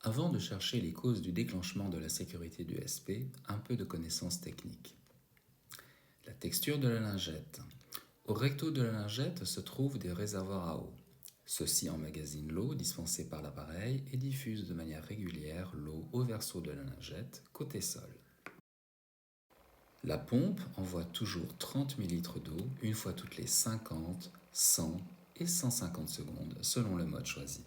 Avant de chercher les causes du déclenchement de la sécurité du SP, un peu de connaissances techniques. La texture de la lingette. Au recto de la lingette se trouvent des réservoirs à eau. Ceux-ci emmagasinent l'eau dispensée par l'appareil et diffusent de manière régulière l'eau au verso de la lingette, côté sol. La pompe envoie toujours 30 ml d'eau une fois toutes les 50, 100 et 150 secondes selon le mode choisi.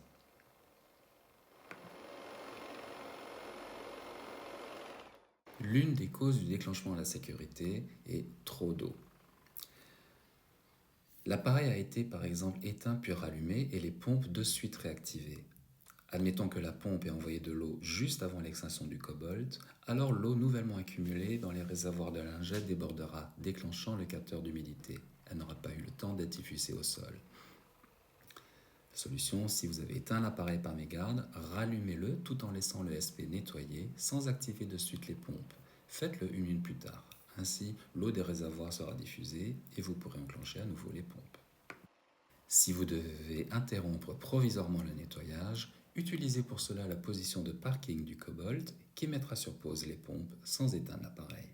L'une des causes du déclenchement de la sécurité est trop d'eau. L'appareil a été par exemple éteint puis rallumé et les pompes de suite réactivées. Admettons que la pompe ait envoyé de l'eau juste avant l'extinction du cobalt, alors l'eau nouvellement accumulée dans les réservoirs de lingette débordera, déclenchant le capteur d'humidité. Elle n'aura pas eu le temps d'être diffusée au sol. La solution, si vous avez éteint l'appareil par mégarde, rallumez-le tout en laissant le SP nettoyer sans activer de suite les pompes. Faites-le une minute plus tard. Ainsi, l'eau des réservoirs sera diffusée et vous pourrez enclencher à nouveau les pompes. Si vous devez interrompre provisoirement le nettoyage, utilisez pour cela la position de parking du Cobalt qui mettra sur pause les pompes sans éteindre l'appareil.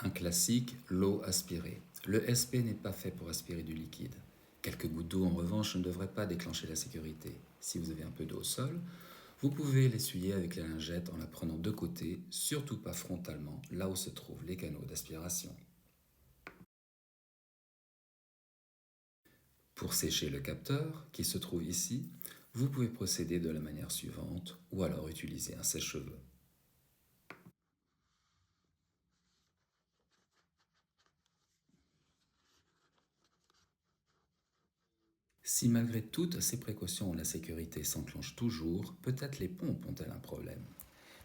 Un classique, l'eau aspirée. Le SP n'est pas fait pour aspirer du liquide. Quelques gouttes d'eau en revanche ne devraient pas déclencher la sécurité. Si vous avez un peu d'eau au sol, vous pouvez l'essuyer avec la lingette en la prenant de côté, surtout pas frontalement, là où se trouvent les canaux d'aspiration. Pour sécher le capteur, qui se trouve ici, vous pouvez procéder de la manière suivante, ou alors utiliser un sèche-cheveux. Si malgré toutes ces précautions la sécurité s'enclenche toujours, peut-être les pompes ont-elles un problème.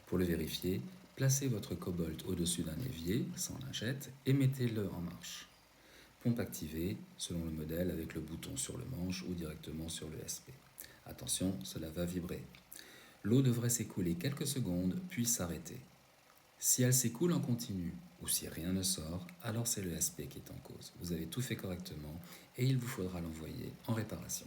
Pour le vérifier, placez votre cobalt au-dessus d'un évier, sans lingette, et mettez-le en marche. Pompe activée, selon le modèle, avec le bouton sur le manche ou directement sur le SP. Attention, cela va vibrer. L'eau devrait s'écouler quelques secondes, puis s'arrêter. Si elle s'écoule en continu ou si rien ne sort, alors c'est le SP qui est en cause. Vous avez tout fait correctement et il vous faudra l'envoyer en réparation.